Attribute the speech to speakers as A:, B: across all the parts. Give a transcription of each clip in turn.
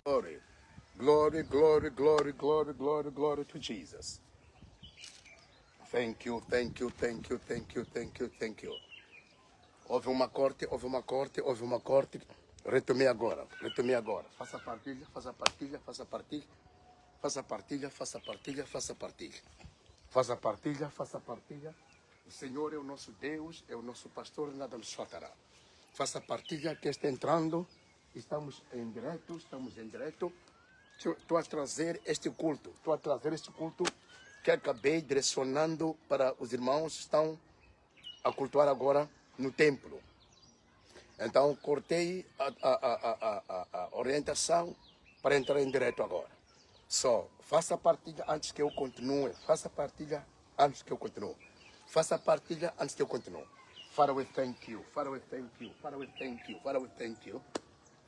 A: Glory, glory, glory, glory, glory, glory, glory to Jesus. Thank you, thank you, thank you, thank you, thank you, thank you. Houve uma corte, houve uma corte, houve uma corte. Retomei agora, retomei agora. Faça partilha, faça partilha, faça partilha. Faça partilha, faça partilha, faça partilha. Faça partilha, faça partilha. O Senhor é o nosso Deus, é o nosso pastor, nada nos faltará. Faça partilha que está entrando. Estamos em direto, estamos em direto. Estou a trazer este culto. Estou a trazer este culto que acabei direcionando para os irmãos que estão a cultuar agora no templo. Então, cortei a orientação para entrar em direto agora. Só, faça partilha antes que eu continue. Faça partilha antes que eu continue. Faça partilha antes que eu continue. Father, we thank you. Father, we thank you. Father, we thank you. Father, we thank you.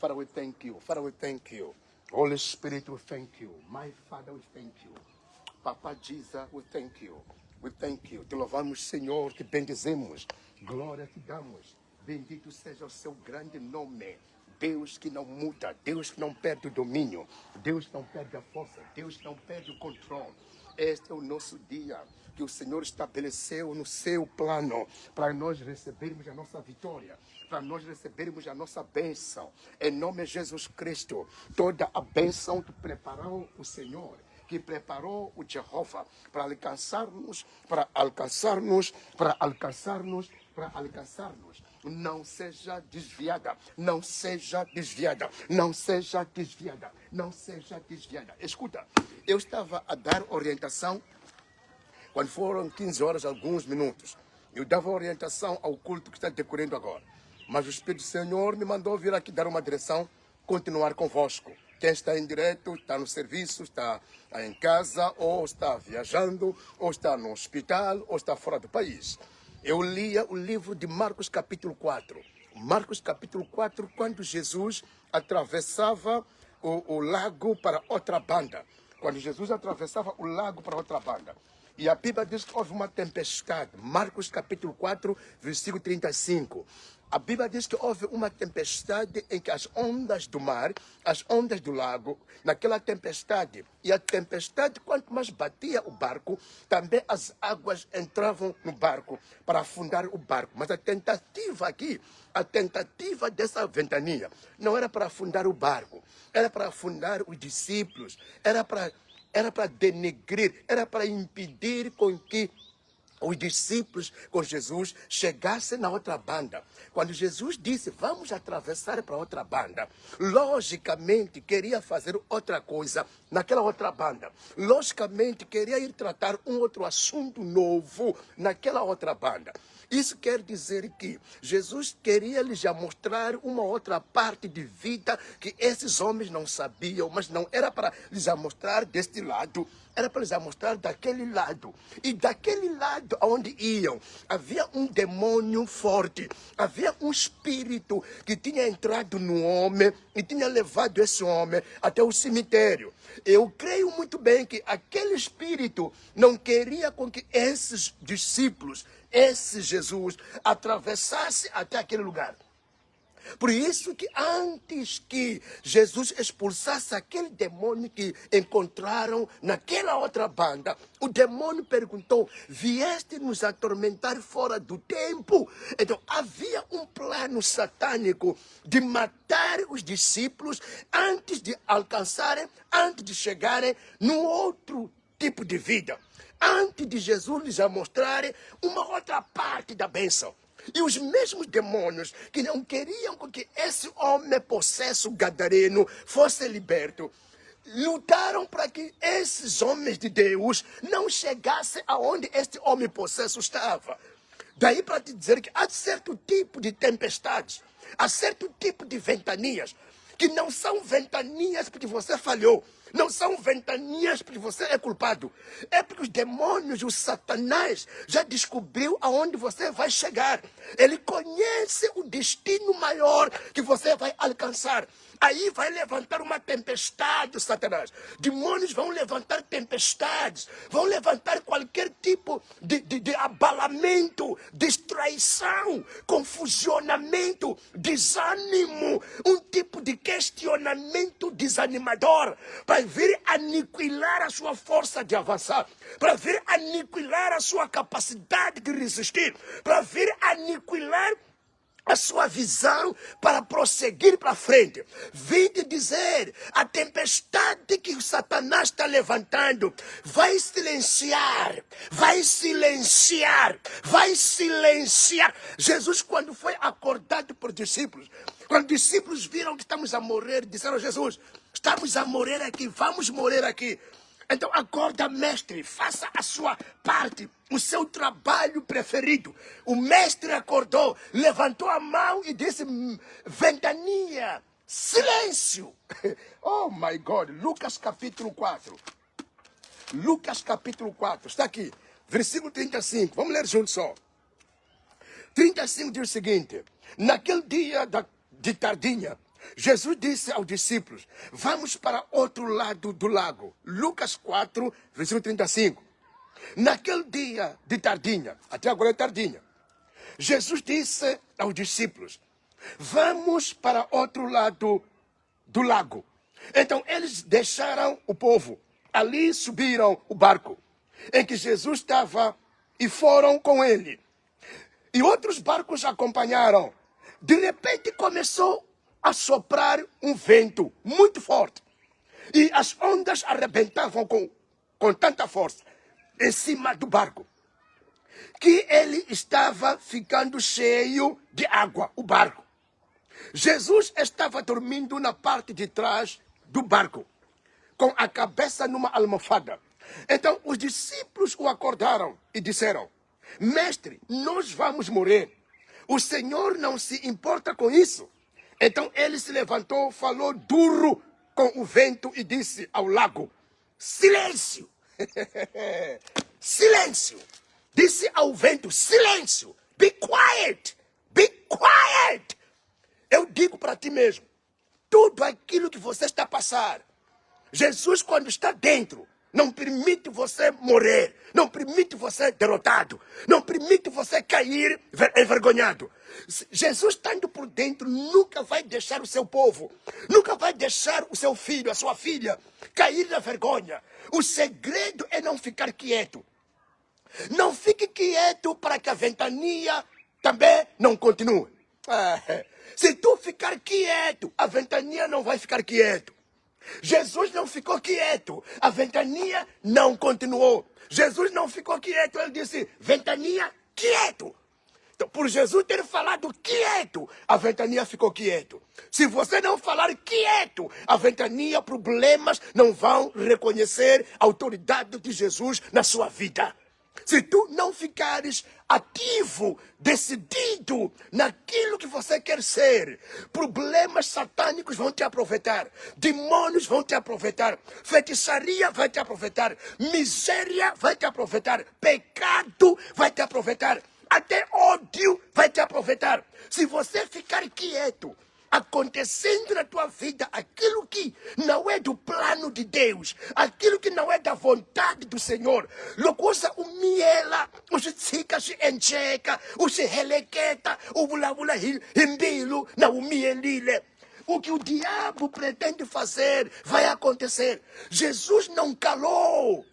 A: Father, we thank you. Father, we thank you. Holy Spirit, we thank you. My Father, we thank you. Papa Jesus, we thank you. We thank you. Te louvamos, Senhor, te bendizemos. Glória te damos. Bendito seja o seu grande nome. Deus que não muda, Deus que não perde o domínio, Deus que não perde a força, Deus que não perde o controle. Este é o nosso dia que o Senhor estabeleceu no seu plano para nós recebermos a nossa vitória, para nós recebermos a nossa bênção. Em nome de Jesus Cristo, toda a bênção que preparou o Senhor, que preparou o Jeová para alcançar-nos, para alcançar-nos, para alcançar-nos, para alcançar-nos. Não seja desviada, não seja desviada, não seja desviada, não seja desviada. Escuta, eu estava a dar orientação, quando foram 15 horas, alguns minutos, eu dava orientação ao culto que está decorrendo agora. Mas o Espírito do Senhor me mandou vir aqui dar uma direção, continuar convosco. Quem está em direto, está no serviço, está em casa, ou está viajando, ou está no hospital, ou está fora do país. Eu lia o livro de Marcos capítulo 4. Marcos capítulo 4, quando Jesus atravessava o lago para outra banda. Quando Jesus atravessava o lago para outra banda. E a Bíblia diz que houve uma tempestade. Marcos capítulo 4, versículo 35. A Bíblia diz que houve uma tempestade em que as ondas do mar, as ondas do lago, naquela tempestade, e a tempestade, quanto mais batia o barco, também as águas entravam no barco para afundar o barco. Mas a tentativa aqui, a tentativa dessa ventania, não era para afundar o barco, era para afundar os discípulos, era para denegrir, era para impedir com que os discípulos com Jesus chegassem na outra banda. Quando Jesus disse, vamos atravessar para outra banda, logicamente queria fazer outra coisa naquela outra banda. Logicamente queria ir tratar um outro assunto novo naquela outra banda. Isso quer dizer que Jesus queria lhes já mostrar uma outra parte de vida que esses homens não sabiam, mas não era para lhes já mostrar deste lado, era para lhes já mostrar daquele lado. E daquele lado onde iam, havia um demônio forte, havia um espírito que tinha entrado no homem e tinha levado esse homem até o cemitério. Eu creio muito bem que aquele espírito não queria com que esses discípulos, esse Jesus, atravessasse até aquele lugar. Por isso que antes que Jesus expulsasse aquele demônio que encontraram naquela outra banda, o demônio perguntou, vieste nos atormentar fora do tempo? Então havia um plano satânico de matar os discípulos antes de alcançarem, antes de chegarem num outro tipo de vida. Antes de Jesus lhes mostrar uma outra parte da bênção. E os mesmos demônios que não queriam que esse homem possesso gadareno fosse liberto, lutaram para que esses homens de Deus não chegassem aonde este homem possesso estava. Daí para te dizer que há certo tipo de tempestades, há certo tipo de ventanias, que não são ventanias porque você falhou, não são ventanias porque você é culpado. É porque os demônios, o Satanás, já descobriu aonde você vai chegar. Ele conhece o destino maior que você vai alcançar. Aí vai levantar uma tempestade, Satanás. Demônios vão levantar tempestades, vão levantar qualquer tipo de abalamento, distraição, confusionamento, desânimo, um tipo de questionamento desanimador, para vir aniquilar a sua força de avançar, para vir aniquilar a sua capacidade de resistir, para vir aniquilar a sua visão para prosseguir para frente. Vim te dizer, a tempestade que o Satanás está levantando vai silenciar, vai silenciar, vai silenciar. Jesus, quando foi acordado por discípulos, quando os discípulos viram que estamos a morrer, disseram: Jesus, estamos a morrer aqui, vamos morrer aqui. Então acorda, mestre, faça a sua parte, o seu trabalho preferido. O mestre acordou, levantou a mão e disse: ventania, silêncio. Oh my God, Lucas capítulo 4. Lucas capítulo 4, está aqui, versículo 35, vamos ler juntos só. 35 diz o seguinte: naquele dia de tardinha, Jesus disse aos discípulos: vamos para outro lado do lago. Lucas 4, versículo 35. Naquele dia de tardinha, até agora é tardinha, Jesus disse aos discípulos: vamos para outro lado do lago. Então eles deixaram o povo. Ali subiram o barco em que Jesus estava e foram com ele. E outros barcos acompanharam. De repente começou a soprar um vento muito forte. E as ondas arrebentavam com tanta força em cima do barco, que ele estava ficando cheio de água, o barco. Jesus estava dormindo na parte de trás do barco, com a cabeça numa almofada. Então os discípulos o acordaram e disseram: mestre, nós vamos morrer. O Senhor não se importa com isso. Então ele se levantou, falou duro com o vento e disse ao lago: silêncio! Silêncio! Disse ao vento: silêncio! Be quiet! Be quiet! Eu digo para ti mesmo, tudo aquilo que você está a passar, Jesus, quando está dentro, não permite você morrer, não permite você derrotado, não permite você cair envergonhado. Jesus, estando por dentro, nunca vai deixar o seu povo, nunca vai deixar o seu filho, a sua filha, cair na vergonha. O segredo é não ficar quieto. Não fique quieto para que a ventania também não continue. Se tu ficar quieto, a ventania não vai ficar quieto. Jesus não ficou quieto, a ventania não continuou. Jesus não ficou quieto, ele disse: ventania, quieto. Então, por Jesus ter falado quieto, a ventania ficou quieto. Se você não falar quieto, a ventania, problemas não vão reconhecer a autoridade de Jesus na sua vida. Se tu não ficares ativo, decidido naquilo que você quer ser, problemas satânicos vão te aproveitar, demônios vão te aproveitar, feitiçaria vai te aproveitar, miséria vai te aproveitar, pecado vai te aproveitar, até ódio vai te aproveitar. Se você ficar quieto, acontecendo na tua vida aquilo que não é do plano de Deus, aquilo que não é da vontade do Senhor, locosa umiela, usitsika se encheka, usiheleketa, ubulabula himbilo na umielile. O que o diabo pretende fazer vai acontecer. Jesus não calou.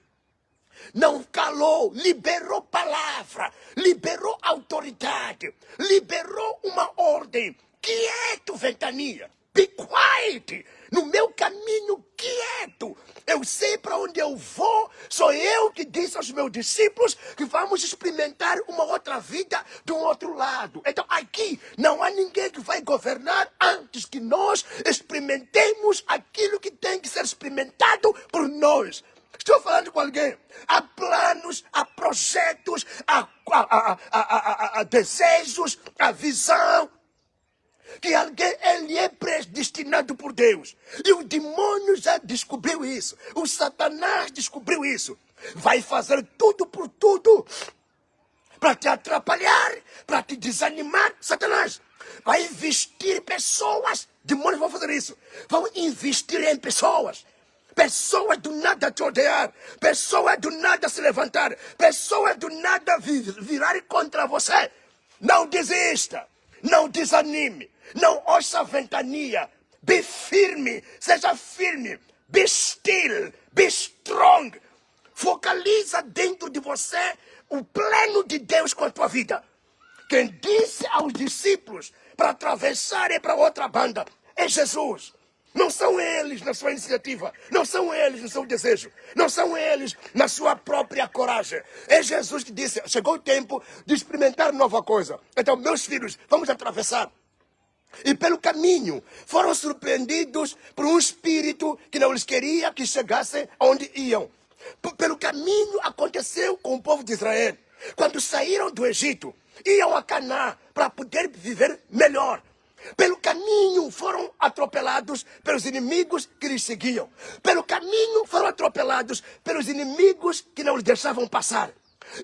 A: Não calou, liberou palavra, liberou autoridade, liberou uma ordem. Quieto, ventania, be quiet, no meu caminho quieto. Eu sei para onde eu vou, sou eu que disse aos meus discípulos que vamos experimentar uma outra vida do outro lado. Então aqui não há ninguém que vai governar antes que nós experimentemos aquilo que tem que ser experimentado por nós. Estou falando com alguém. Há planos, há projetos, há desejos, há visão. Que alguém ele é predestinado por Deus. E o demônio já descobriu isso. O Satanás descobriu isso. Vai fazer tudo por tudo para te atrapalhar, para te desanimar. Satanás vai vestir pessoas Demônios vão fazer isso. Vão investir em pessoas. Pessoas do nada te odiar. Pessoas do nada se levantar. Pessoas do nada virarem contra você. Não desista. Não desanime. Não ouça a ventania. Be firme. Seja firme. Be still. Be strong. Focaliza dentro de você o plano de Deus com a tua vida. Quem disse aos discípulos para atravessarem para outra banda é Jesus. Não são eles na sua iniciativa. Não são eles no seu desejo. Não são eles na sua própria coragem. É Jesus que disse, chegou o tempo de experimentar nova coisa. Então, meus filhos, vamos atravessar. E pelo caminho foram surpreendidos por um espírito que não lhes queria que chegassem onde iam. Pelo caminho aconteceu com o povo de Israel. Quando saíram do Egito, iam a Canaã para poder viver melhor. Pelo caminho foram atropelados pelos inimigos que lhes seguiam. Pelo caminho foram atropelados pelos inimigos que não lhes deixavam passar.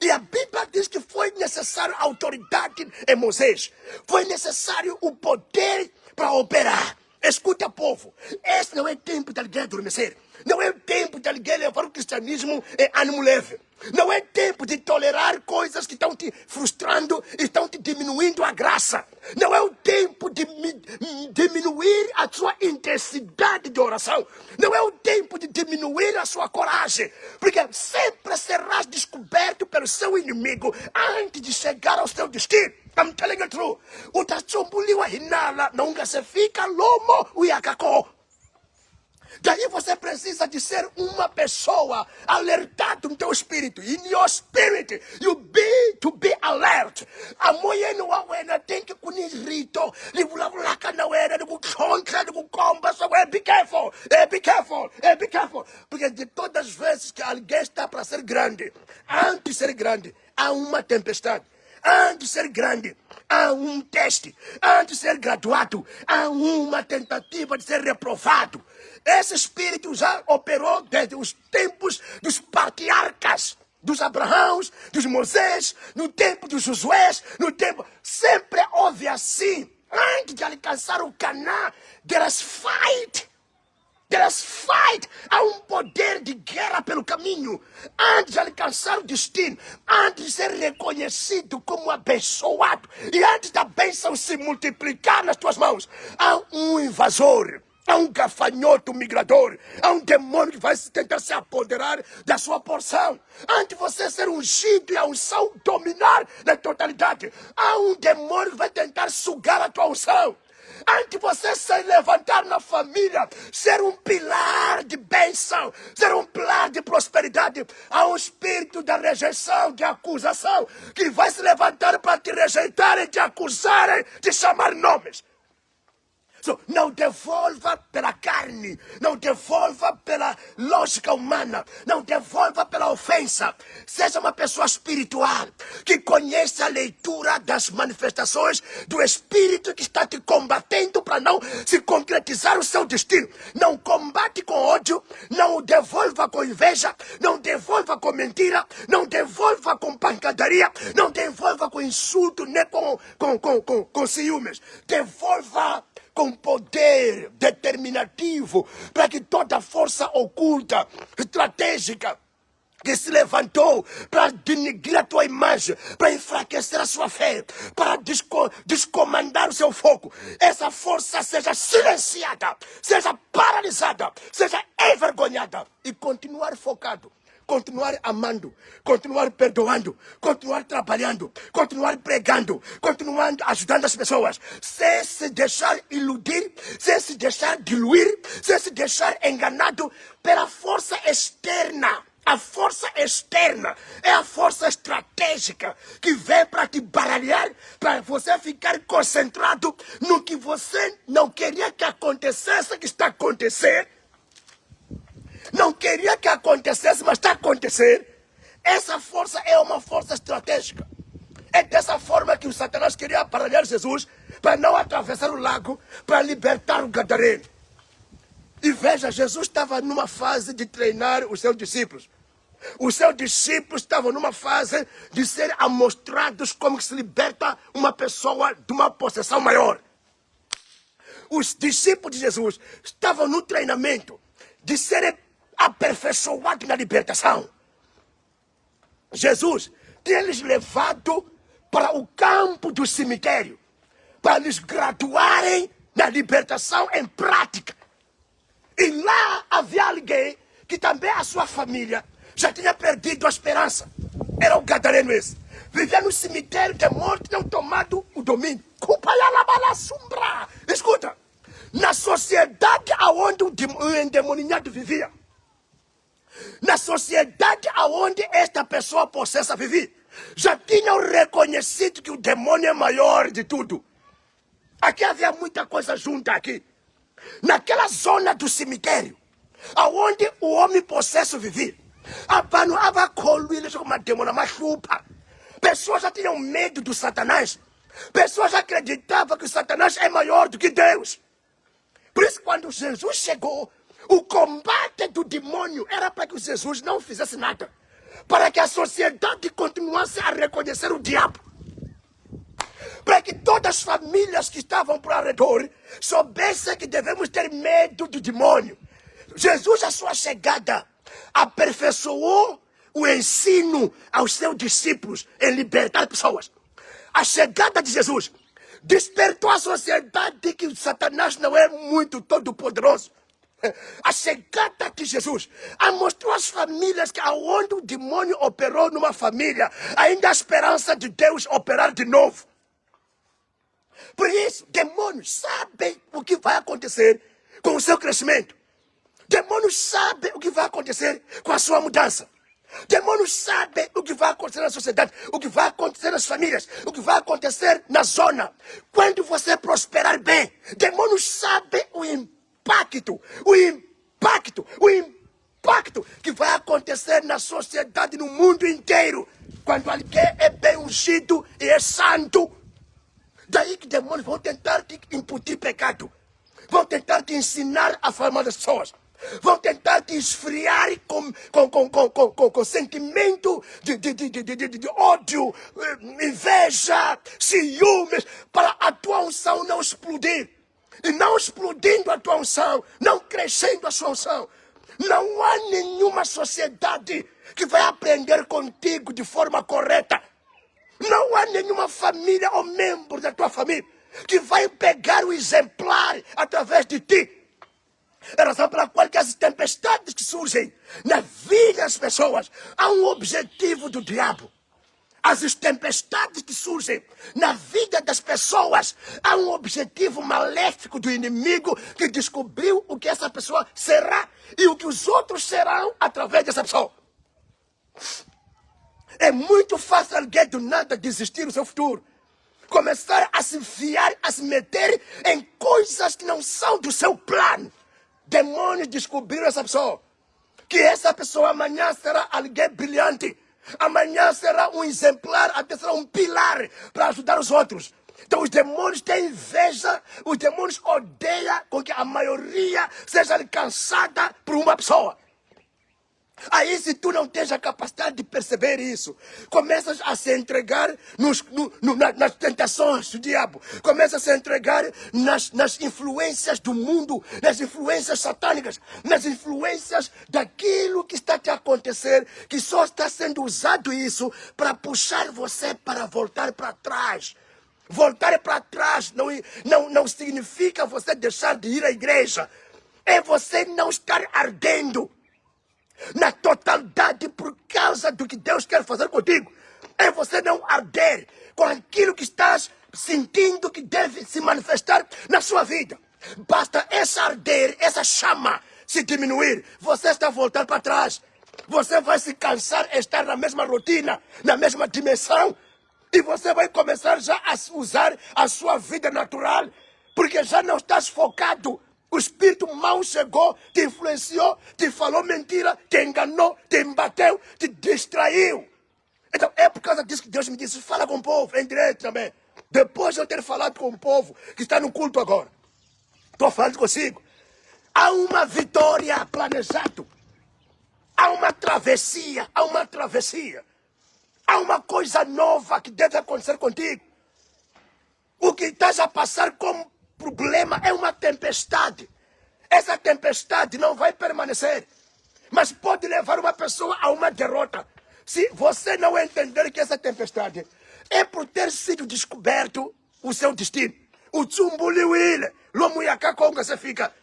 A: E a Bíblia diz que foi necessário a autoridade em Moisés. Foi necessário o poder para operar. Escuta, povo, esse não é tempo de alguém adormecer. Não é tempo de alguém levar o cristianismo em ânimo leve. Não é tempo de tolerar coisas que estão te frustrando e estão te diminuindo a graça. Não é o tempo de diminuir a sua intensidade de oração. Não é o tempo de diminuir a sua coragem. Porque sempre serás descoberto pelo seu inimigo antes de chegar ao seu destino. I'm telling you true. Utachumbuliwa hinala na ungasefika lomo uyakako. Daí você precisa de ser uma pessoa alertada no teu espírito. In your spirit, you be to be alert. Amoye no awena tem que kunirito. Livulavulaka na wena, kukontra, kukomba, so be careful, be careful, be careful. Porque de todas as vezes que alguém está para ser grande, antes de ser grande, há uma tempestade. Antes de ser grande, há um teste. Antes de ser graduado, há uma tentativa de ser reprovado. Esse espírito já operou desde os tempos dos patriarcas, dos Abraãos, dos Moisés, no tempo dos Josué, no tempo... Sempre houve assim. Antes de alcançar o Canaã, there is fight. There is fight. Há um poder de guerra pelo caminho. Antes de alcançar o destino, antes de ser reconhecido como abençoado, e antes da bênção se multiplicar nas tuas mãos, há um invasor. Há um gafanhoto migrador. Há um demônio que vai tentar se apoderar da sua porção. Antes de você ser ungido e a unção dominar na totalidade, há um demônio que vai tentar sugar a tua unção. Antes de você se levantar na família, ser um pilar de bênção, ser um pilar de prosperidade, há um espírito da rejeição, de acusação, que vai se levantar para te rejeitarem, te acusarem, te chamar nomes. So, não devolva pela carne, não devolva pela lógica humana, não devolva pela ofensa. Seja uma pessoa espiritual que conhece a leitura das manifestações do Espírito que está te combatendo para não se concretizar o seu destino. Não combate com ódio, não o devolva com inveja, não devolva com mentira, não devolva com pancadaria, não devolva com insulto, nem com ciúmes. Devolva com poder determinativo, para que toda força oculta, estratégica, que se levantou para denigrir a tua imagem, para enfraquecer a sua fé, para descomandar o seu foco, essa força seja silenciada, seja paralisada, seja envergonhada e continuar focado. Continuar amando, continuar perdoando, continuar trabalhando, continuar pregando, continuar ajudando as pessoas, sem se deixar iludir, sem se deixar diluir, sem se deixar enganado pela força externa. A força externa é a força estratégica que vem para te baralhar, para você ficar concentrado no que você não queria que acontecesse, que está acontecendo. Não queria que acontecesse, mas está acontecendo. Essa força é uma força estratégica. É dessa forma que o Satanás queria aparelhar Jesus para não atravessar o lago, para libertar o gadareno. E veja, Jesus estava numa fase de treinar os seus discípulos. Os seus discípulos estavam numa fase de ser amostrados como se liberta uma pessoa de uma possessão maior. os discípulos de Jesus estavam no treinamento de serem aperfeiçoados na libertação. Jesus tinha lhes levado para o campo do cemitério, para lhes graduarem na libertação em prática. E lá havia alguém que também a sua família já tinha perdido a esperança. Era o gadareno esse. Vivia no cemitério de morte, não tomado o domínio. Escuta, na sociedade onde o endemoninhado vivia, na sociedade onde esta pessoa possessa vivia, já tinham reconhecido que o demônio é maior de tudo. Aqui havia muita coisa junta aqui. Naquela zona do cemitério, aonde o homem possesso vivia, pessoas já tinham medo do Satanás. Pessoas já acreditavam que o Satanás é maior do que Deus. Por isso, quando Jesus chegou, o combate do demônio era para que Jesus não fizesse nada, para que a sociedade continuasse a reconhecer o diabo, para que todas as famílias que estavam por ao redor soubessem que devemos ter medo do demônio. Jesus, à sua chegada, aperfeiçoou o ensino aos seus discípulos em libertar pessoas. A chegada de Jesus despertou a sociedade que Satanás não é muito todo-poderoso. A chegada de Jesus mostrou às famílias que aonde o demônio operou numa família, ainda há esperança de Deus operar de novo. Por isso, demônios sabem o que vai acontecer com o seu crescimento. Demônios sabem o que vai acontecer com a sua mudança. Demônios sabem o que vai acontecer na sociedade, o que vai acontecer nas famílias, o que vai acontecer na zona. Quando você prosperar bem, demônios sabem o impacto que vai acontecer na sociedade, no mundo inteiro. Quando alguém é bem ungido e é santo, daí que demônios vão tentar te imputir pecado. Vão tentar te ensinar a formar as pessoas. Vão tentar te esfriar com sentimento de ódio, inveja, ciúmes, para a tua unção não explodir. E não explodindo a tua unção, não crescendo a sua unção, não há nenhuma sociedade que vai aprender contigo de forma correta. Não há nenhuma família ou membro da tua família que vai pegar o exemplar através de ti. É a razão pela qual que as tempestades que surgem na vida das pessoas há um objetivo do diabo. As tempestades que surgem na vida das pessoas há um objetivo maléfico do inimigo que descobriu o que essa pessoa será e o que os outros serão através dessa pessoa. É muito fácil alguém do nada desistir do seu futuro. Começar a se enfiar, a se meter em coisas que não são do seu plano. Demônios descobriram essa pessoa. Que essa pessoa amanhã será alguém brilhante. Amanhã será um exemplar, até será um pilar para ajudar os outros. Então os demônios têm inveja, os demônios odeiam com que a maioria seja alcançada por uma pessoa. Aí, se tu não tens a capacidade de perceber isso, começas a se entregar nas tentações do diabo, começas a se entregar nas influências do mundo, nas influências satânicas, nas influências daquilo que está a acontecer, que só está sendo usado isso para puxar você para voltar para trás. Voltar para trás não significa você deixar de ir à igreja, é você não estar ardendo na totalidade por causa do que Deus quer fazer contigo. É você não arder com aquilo que estás sentindo que deve se manifestar na sua vida. Basta essa arder, essa chama se diminuir, você está voltando para trás. Você vai se cansar de estar na mesma rotina, na mesma dimensão, e você vai começar já a usar a sua vida natural, porque já não estás focado. O espírito mau chegou, te influenciou, te falou mentira, te enganou, te embateu, te distraiu. Então é por causa disso que Deus me disse, fala com o povo, em direto também. Depois de eu ter falado com o povo que está no culto agora, estou falando consigo. Há uma vitória planejada. Há uma travessia, há uma travessia. Há uma coisa nova que deve acontecer contigo. O que estás a passar como problema é uma tempestade. Essa tempestade não vai permanecer, mas pode levar uma pessoa a uma derrota. Se você não entender que essa tempestade é por ter sido descoberto o seu destino. O tsumbuliwile, lomuyaka konga você fica.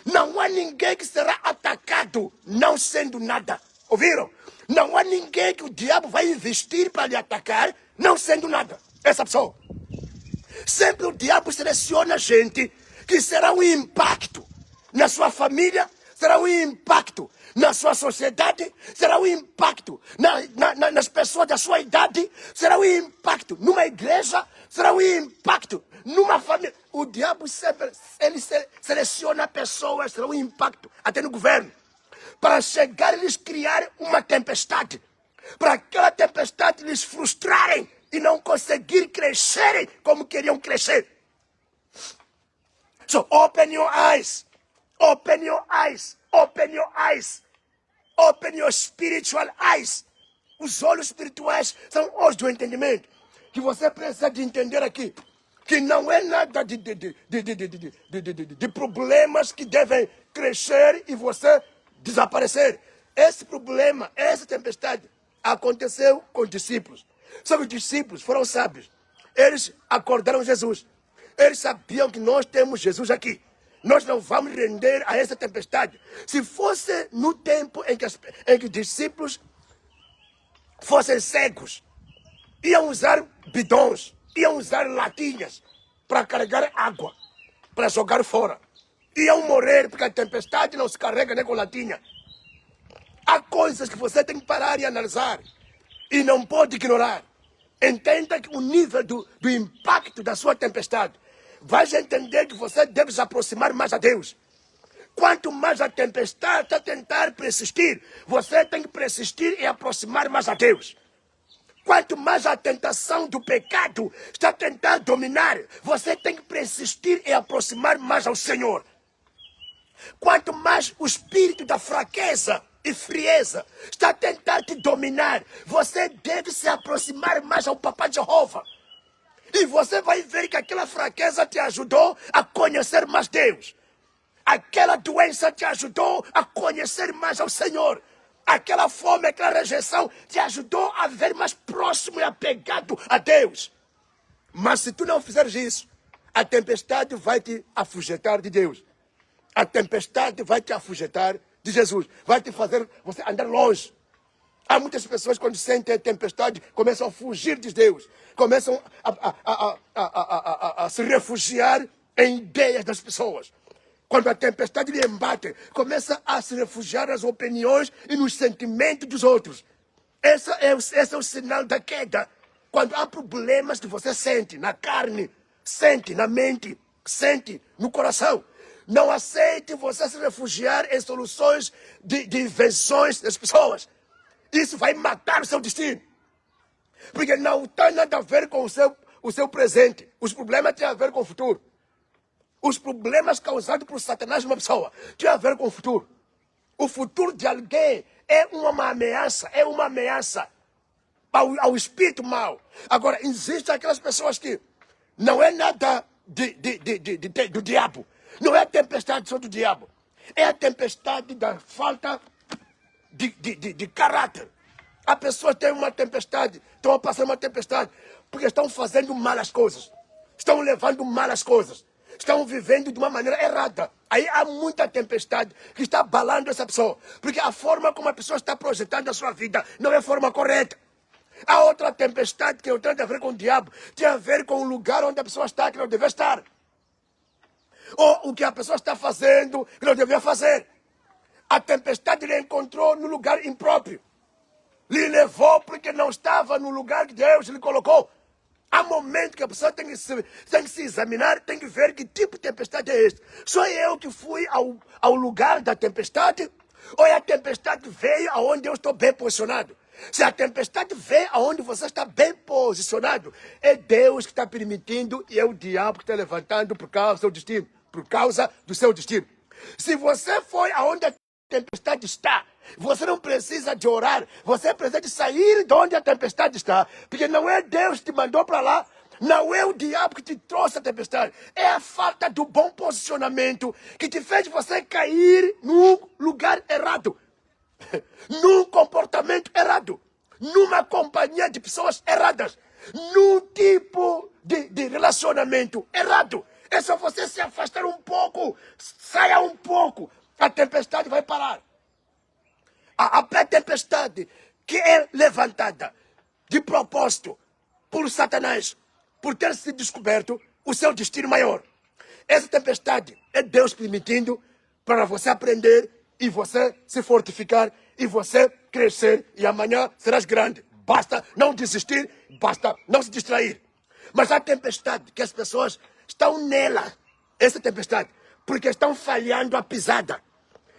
A: Não há ninguém que será atacado não sendo nada. Ouviram? Não há ninguém que o diabo vai investir para lhe atacar não sendo nada. Essa pessoa. Sempre o diabo seleciona gente que será um impacto na sua família, será um impacto na sua sociedade, será um impacto nas pessoas da sua idade, será um impacto numa igreja, será um impacto numa família. O diabo sempre ele seleciona pessoas, será um impacto até no governo, para chegar e lhes criar uma tempestade, para aquela tempestade lhes frustrarem e não conseguir crescerem como queriam crescer. So open your eyes, open your eyes, open your eyes, open your spiritual eyes. Os olhos espirituais são olhos do entendimento, que você precisa de entender aqui, que não é nada de problemas que devem crescer e você desaparecer. Esse problema, essa tempestade aconteceu com os discípulos. Só que os discípulos foram sábios. Eles acordaram Jesus. Eles sabiam que nós temos Jesus aqui. Nós não vamos render a essa tempestade. Se fosse no tempo em que os discípulos fossem cegos, iam usar bidões, iam usar latinhas para carregar água, para jogar fora. Iam morrer porque a tempestade não se carrega nem com latinha. Há coisas que você tem que parar e analisar e não pode ignorar. Entenda que o nível do impacto da sua tempestade vai entender que você deve se aproximar mais a Deus. Quanto mais a tempestade está a tentar persistir, você tem que persistir e aproximar mais a Deus. Quanto mais a tentação do pecado está a tentar dominar, você tem que persistir e aproximar mais ao Senhor. Quanto mais o espírito da fraqueza e frieza está a tentar te dominar, você deve se aproximar mais ao Papai Jeová. E você vai ver que aquela fraqueza te ajudou a conhecer mais Deus. Aquela doença te ajudou a conhecer mais ao Senhor. Aquela fome, aquela rejeição te ajudou a ver mais próximo e apegado a Deus. Mas se tu não fizeres isso, a tempestade vai te afugentar de Deus. A tempestade vai te afugentar de Jesus. Vai te fazer você andar longe. Há muitas pessoas, quando sentem a tempestade, começam a fugir de Deus. Começam a se refugiar em ideias das pessoas. Quando a tempestade lhe embate, começa a se refugiar nas opiniões e nos sentimentos dos outros. Esse é o sinal da queda. Quando há problemas que você sente na carne, sente na mente, sente no coração. Não aceite você se refugiar em soluções de invenções das pessoas. Isso vai matar o seu destino. Porque não tem nada a ver com o seu presente. Os problemas têm a ver com o futuro. Os problemas causados por Satanás numa pessoa têm a ver com o futuro. O futuro de alguém é uma ameaça, ao espírito mau. Agora, existem aquelas pessoas que não é nada do diabo. Não é a tempestade só do diabo. É a tempestade da falta de caráter. A pessoa tem uma tempestade, estão passando uma tempestade, porque estão fazendo malas coisas. Estão levando malas coisas. Estão vivendo de uma maneira errada. Aí há muita tempestade que está abalando essa pessoa. Porque a forma como a pessoa está projetando a sua vida não é a forma correta. Há outra tempestade que não tem a ver com o diabo. Tem a ver com o lugar onde a pessoa está, que não deve estar. Ou o que a pessoa está fazendo, que não devia fazer. A tempestade lhe encontrou no lugar impróprio. Lhe levou porque não estava no lugar que Deus lhe colocou. Há momentos que a pessoa tem que se examinar, tem que ver que tipo de tempestade é esta. Sou eu que fui ao lugar da tempestade? Ou a tempestade veio aonde eu estou bem posicionado? Se a tempestade veio aonde você está bem posicionado, é Deus que está permitindo e é o diabo que está levantando por causa do seu destino. Por causa do seu destino. Se você foi aonde a tempestade está, você não precisa de orar, você precisa de sair de onde a tempestade está, porque não é Deus que te mandou para lá. Não é o diabo que te trouxe a tempestade. É a falta do bom posicionamento que te fez você cair num lugar errado. Num comportamento errado. Numa companhia de pessoas erradas. Num tipo de relacionamento errado. É só você se afastar um pouco. Saia um pouco. A tempestade vai parar. A tempestade que é levantada de propósito por Satanás, por ter se descoberto o seu destino maior. Essa tempestade é Deus permitindo para você aprender e você se fortificar e você crescer e amanhã serás grande. Basta não desistir, basta não se distrair. Mas a tempestade que as pessoas estão nela, essa tempestade, porque estão falhando a pisada,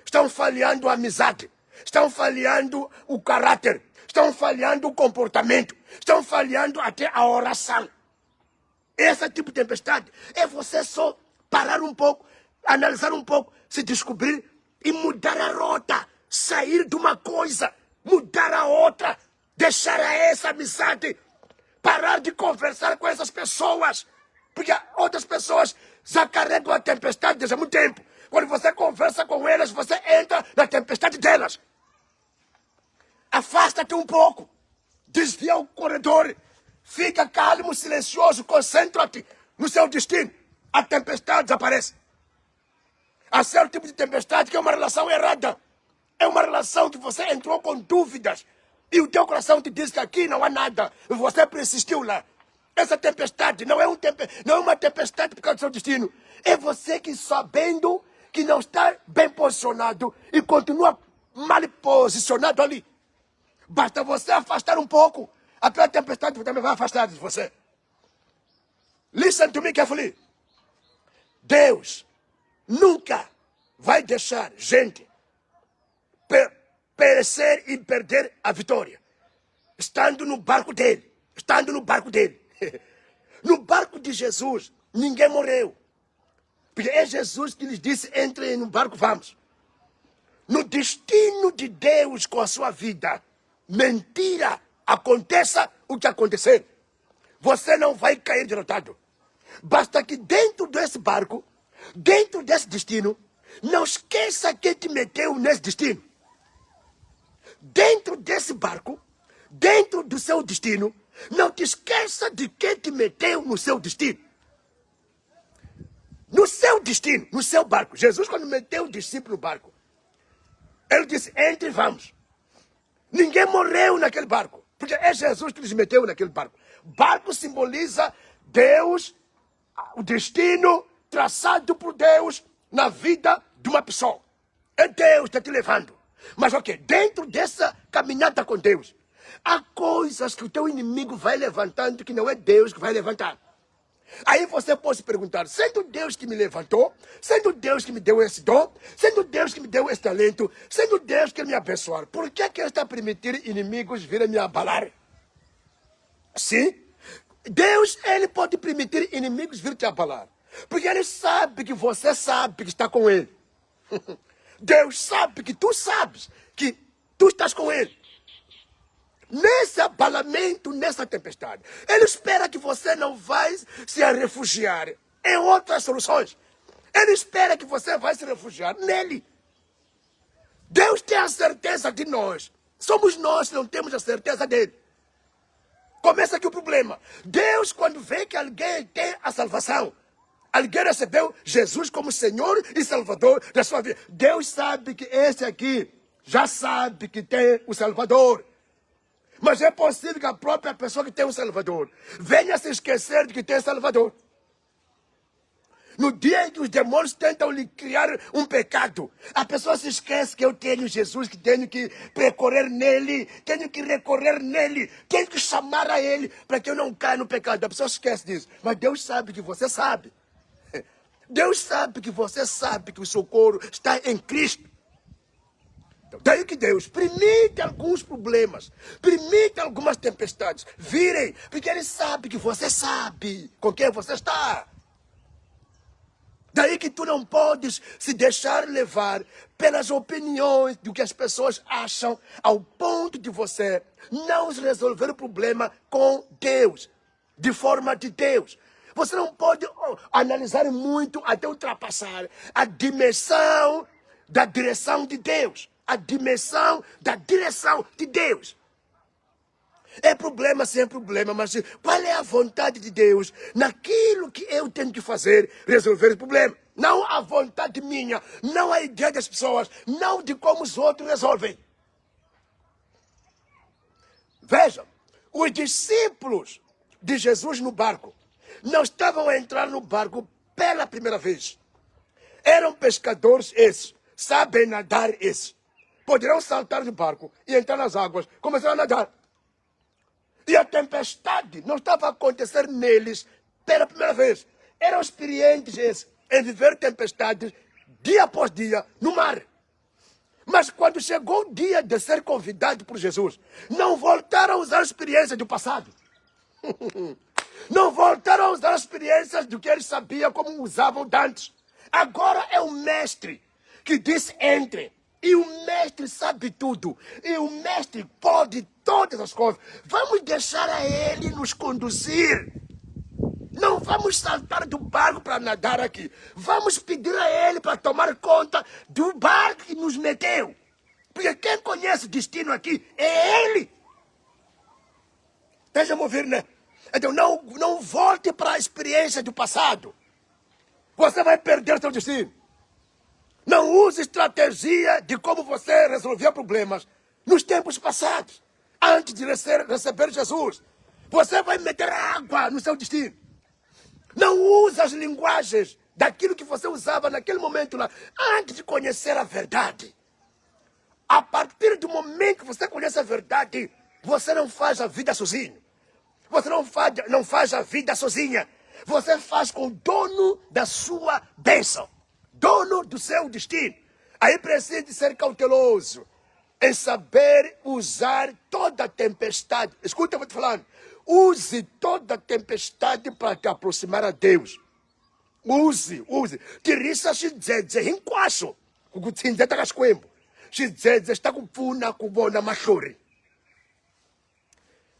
A: estão falhando a amizade, estão falhando o caráter, estão falhando o comportamento, estão falhando até a oração. Esse tipo de tempestade é você só parar um pouco, analisar um pouco, se descobrir e mudar a rota, sair de uma coisa, mudar a outra, deixar essa amizade, parar de conversar com essas pessoas, porque outras pessoas já carregam a tempestade desde há muito tempo. Quando você conversa com elas, você entra na tempestade delas. Afasta-te um pouco, desvia o corredor, fica calmo, silencioso, concentra-te no seu destino. A tempestade desaparece. Há certo tipo de tempestade que é uma relação errada. É uma relação que você entrou com dúvidas e o teu coração te diz que aqui não há nada. Você persistiu lá. Essa tempestade não é uma tempestade por causa do seu destino. É você que, sabendo que não está bem posicionado e continua mal posicionado ali. Basta você afastar um pouco. Aquela tempestade também vai afastar de você. Listen to me carefully. Deus nunca vai deixar gente perecer e perder a vitória. Estando no barco dele. Estando no barco dele. No barco de Jesus, ninguém morreu. Porque é Jesus que lhes disse, entrem no barco, vamos. No destino de Deus com a sua vida, mentira, aconteça o que acontecer. Você não vai cair derrotado. Basta que dentro desse barco, dentro desse destino, não esqueça quem te meteu nesse destino. Dentro desse barco, dentro do seu destino, não te esqueça de quem te meteu no seu destino. No seu destino, no seu barco. Jesus, quando meteu o discípulo no barco, ele disse, entre e vamos. Ninguém morreu naquele barco, porque é Jesus que lhes meteu naquele barco. Barco simboliza Deus, o destino traçado por Deus na vida de uma pessoa. É Deus que está te levando. Mas ok, dentro dessa caminhada com Deus, há coisas que o teu inimigo vai levantando que não é Deus que vai levantar. Aí você pode se perguntar, sendo Deus que me levantou, sendo Deus que me deu esse dom, sendo Deus que me deu esse talento, sendo Deus que me abençoar, por que Ele está permitindo inimigos virem me abalar? Sim, Deus, Ele pode permitir inimigos virem te abalar, porque Ele sabe que você sabe que está com Ele. Deus sabe que tu sabes que tu estás com Ele. Nesse abalamento, nessa tempestade, Ele espera que você não vai se refugiar em outras soluções. Ele espera que você vai se refugiar nele. Deus tem a certeza de nós. Somos nós que não temos a certeza dele. Começa aqui o problema. Deus, quando vê que alguém tem a salvação, alguém recebeu Jesus como Senhor e Salvador da sua vida, Deus sabe que esse aqui já sabe que tem o Salvador. Mas é possível que a própria pessoa que tem um Salvador venha se esquecer de que tem Salvador. No dia em que os demônios tentam lhe criar um pecado, a pessoa se esquece que eu tenho Jesus, que tenho que percorrer nele, tenho que recorrer nele, tenho que chamar a ele para que eu não caia no pecado. A pessoa se esquece disso. Mas Deus sabe que você sabe. Deus sabe que você sabe que o socorro está em Cristo. Daí que Deus permite alguns problemas, permite algumas tempestades virem, porque Ele sabe que você sabe com quem você está. Daí que tu não podes se deixar levar pelas opiniões do que as pessoas acham, ao ponto de você não resolver o problema com Deus. de forma de Deus. Você não pode analisar muito até ultrapassar a dimensão da direção de Deus. A dimensão da direção de Deus. É problema sem problema, mas qual é a vontade de Deus naquilo que eu tenho que fazer, resolver o problema? Não a vontade minha, não a ideia das pessoas, não de como os outros resolvem. Veja, os discípulos de Jesus no barco não estavam a entrar no barco pela primeira vez. Eram pescadores esses, sabem nadar esses. Poderão saltar do barco e entrar nas águas, começaram a nadar. E a tempestade não estava a acontecer neles pela primeira vez. Eram experientes esses em viver tempestades dia após dia no mar. Mas quando chegou o dia de ser convidado por Jesus, não voltaram a usar a experiência do passado. Não voltaram a usar as experiências do que eles sabiam como usavam antes. Agora é o mestre que diz entre. E o mestre sabe tudo. E o mestre pode todas as coisas. Vamos deixar a ele nos conduzir. Não vamos saltar do barco para nadar aqui. Vamos pedir a ele para tomar conta do barco que nos meteu. Porque quem conhece o destino aqui é ele. Deixa-me ouvir, né? Então não volte para a experiência do passado. Você vai perder seu destino. Não use estratégia de como você resolvia problemas nos tempos passados. Antes de receber Jesus. Você vai meter água no seu destino. Não use as linguagens daquilo que você usava naquele momento lá, antes de conhecer a verdade. A partir do momento que você conhece a verdade, você não faz a vida sozinho. Você não faz a vida sozinha. Você faz com o dono da sua bênção. Dono do seu destino. Aí precisa de ser cauteloso em saber usar toda a tempestade. Escuta, eu vou te falando. Use toda a tempestade para te aproximar a Deus. Use. Tirisa xidze hinkwaswo. Kukutsindzeta ka Xikwembu. Xidze está com pfuna ku vona mahlori.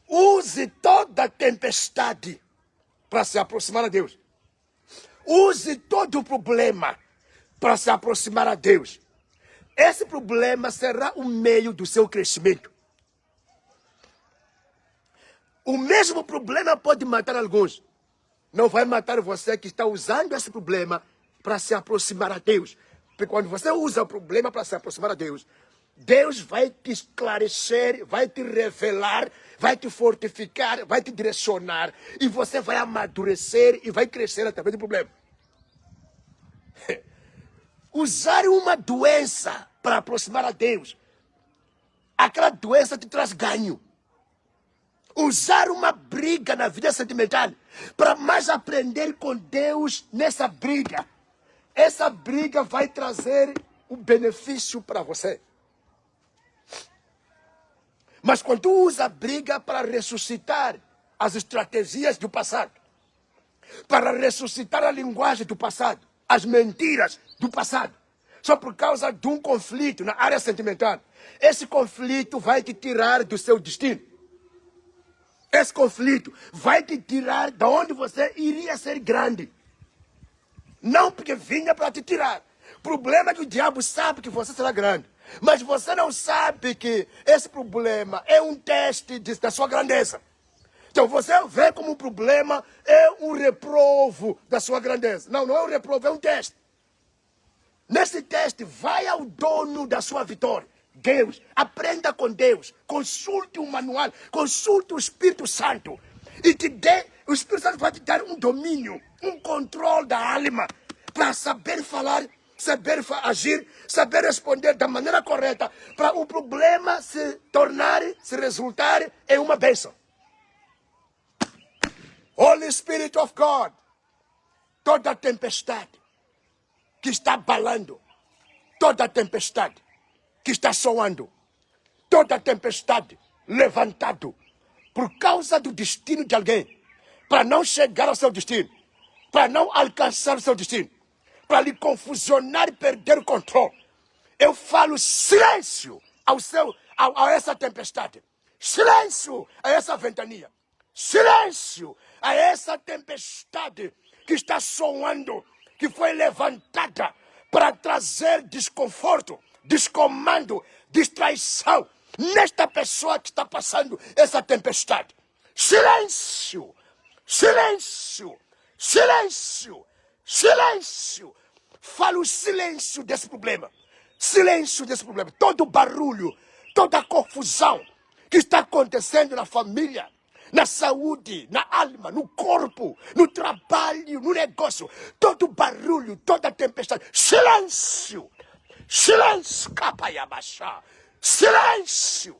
A: Use toda a tempestade para se aproximar a Deus. Use todo o problema para se aproximar a Deus. Esse problema será o meio do seu crescimento. O mesmo problema pode matar alguns. Não vai matar você que está usando esse problema para se aproximar a Deus. Porque quando você usa o problema para se aproximar a Deus, Deus vai te esclarecer, vai te revelar, vai te fortificar, vai te direcionar. E você vai amadurecer e vai crescer através do problema. Usar uma doença para aproximar a Deus. Aquela doença te traz ganho. Usar uma briga na vida sentimental para mais aprender com Deus nessa briga. Essa briga vai trazer um benefício para você. Mas quando tu usa a briga para ressuscitar as estratégias do passado, para ressuscitar a linguagem do passado, as mentiras do passado, só por causa de um conflito na área sentimental, esse conflito vai te tirar do seu destino. Esse conflito vai te tirar de onde você iria ser grande. Não porque vinha para te tirar. O problema é que o diabo sabe que você será grande. Mas você não sabe que esse problema é um teste da sua grandeza. Então você vê como um problema é um reprovo da sua grandeza. Não é um reprovo, é um teste. Nesse teste, vai ao dono da sua vitória. Deus, aprenda com Deus, consulte um manual, consulte o Espírito Santo e o Espírito Santo vai te dar um domínio, um controle da alma para saber falar, saber agir, saber responder da maneira correta para o problema se resultar em uma bênção. Holy Spirit of God, toda tempestade que está abalando, toda tempestade que está soando, toda tempestade levantado por causa do destino de alguém, para não chegar ao seu destino, para não alcançar o seu destino, para lhe confusionar e perder o controle. Eu falo silêncio a essa tempestade, silêncio a essa ventania, silêncio a essa tempestade que está soando, que foi levantada para trazer desconforto, descomando, distraição nesta pessoa que está passando essa tempestade. Silêncio! Silêncio! Silêncio! Silêncio! Fala o silêncio desse problema. Silêncio desse problema. Todo barulho, toda a confusão que está acontecendo na família, na saúde, na alma, no corpo, no trabalho, no negócio. Todo barulho, toda tempestade. Silêncio! Silêncio! Capaiabachá! Silêncio!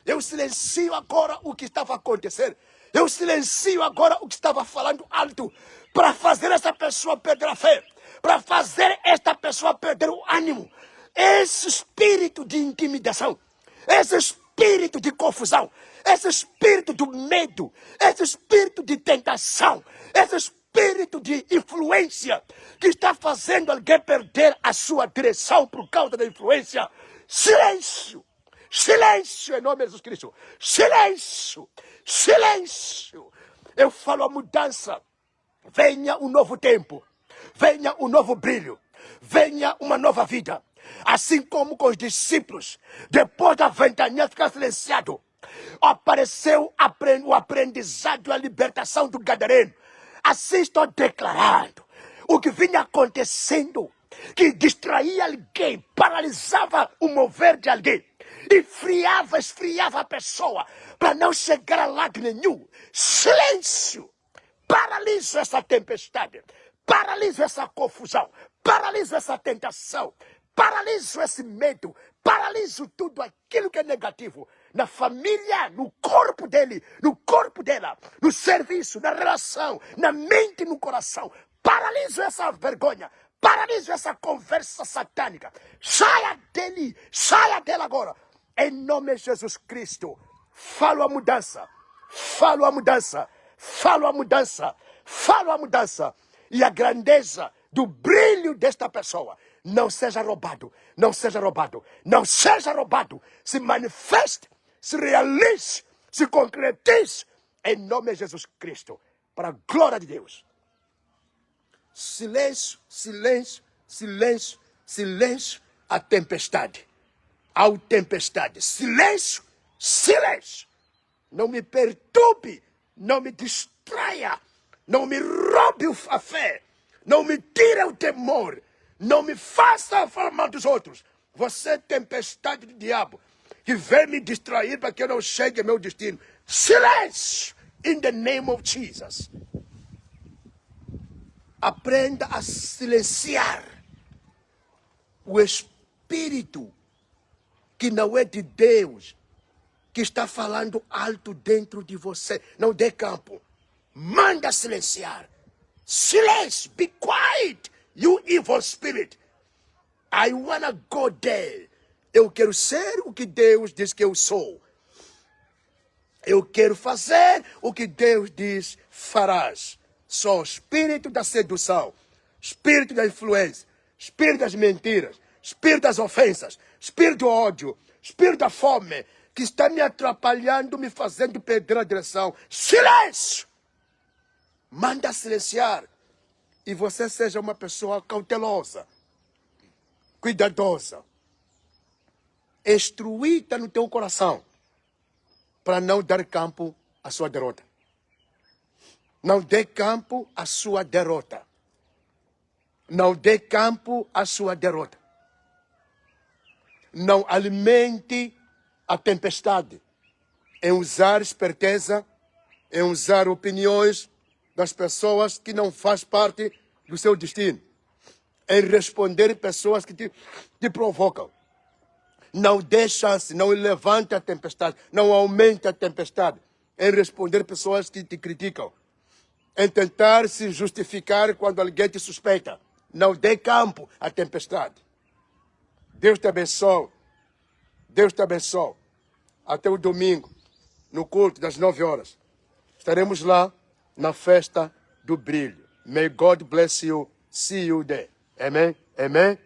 A: Eu silencio agora o que estava acontecendo. Eu silencio agora o que estava falando alto para fazer essa pessoa perder a fé, para fazer esta pessoa perder o ânimo. Esse espírito de intimidação, esse espírito de confusão, esse espírito do medo, esse espírito de tentação, esse espírito de influência que está fazendo alguém perder a sua direção por causa da influência. Silêncio! Silêncio em nome de Jesus Cristo. Silêncio! Silêncio! Eu falo a mudança. Venha um novo tempo. Venha um novo brilho. Venha uma nova vida. Assim como com os discípulos, depois da ventania ficar silenciado, apareceu o aprendizado e a libertação do Gadareno. Assim estou declarando. O que vinha acontecendo, que distraía alguém, paralisava o mover de alguém, esfriava a pessoa, para não chegar a lado nenhum. Silêncio! Paraliso essa tempestade, paraliso essa confusão, paraliso essa tentação, paraliso esse medo, paraliso tudo aquilo que é negativo na família, no corpo dele, no corpo dela, no serviço, na relação, na mente e no coração. Paraliso essa vergonha, paraliso essa conversa satânica. Saia dele, saia dela agora. Em nome de Jesus Cristo, falo a mudança, falo a mudança, falo a mudança, falo a mudança. E a grandeza do brilho desta pessoa não seja roubado, não seja roubado, não seja roubado. Se manifeste, se realize, se concretize em nome de Jesus Cristo, para a glória de Deus. Silêncio, silêncio, silêncio, silêncio, a tempestade. A tempestade. Silêncio, silêncio. Não me perturbe, não me distraia, não me roube a fé, não me tire o temor, não me faça falar mal dos outros. Você é tempestade do diabo, que vem me distrair para que eu não chegue ao meu destino. Silêncio, in the name of Jesus. Aprenda a silenciar o espírito que não é de Deus, que está falando alto dentro de você. Não dê campo. Manda silenciar. Silêncio. Be quiet. You evil spirit. I wanna go there. Eu quero ser o que Deus diz que eu sou. Eu quero fazer o que Deus diz farás. Sou o espírito da sedução, espírito da influência, espírito das mentiras, espírito das ofensas, espírito do ódio, espírito da fome, que está me atrapalhando, me fazendo perder a direção. Silêncio! Manda silenciar. E você seja uma pessoa cautelosa, cuidadosa, instruída no teu coração, para não dar campo à sua derrota. Não dê campo à sua derrota. Não dê campo à sua derrota. Não alimente a tempestade em usar esperteza, em usar opiniões das pessoas que não fazem parte do seu destino, em responder pessoas que te provocam. Não dê chance, não levante a tempestade, não aumente a tempestade em responder pessoas que te criticam, em tentar se justificar quando alguém te suspeita. Não dê campo à tempestade. Deus te abençoe. Deus te abençoe. Até o domingo, no culto das 9 horas. Estaremos lá na festa do brilho. May God bless you. See you there. Amen. Amen.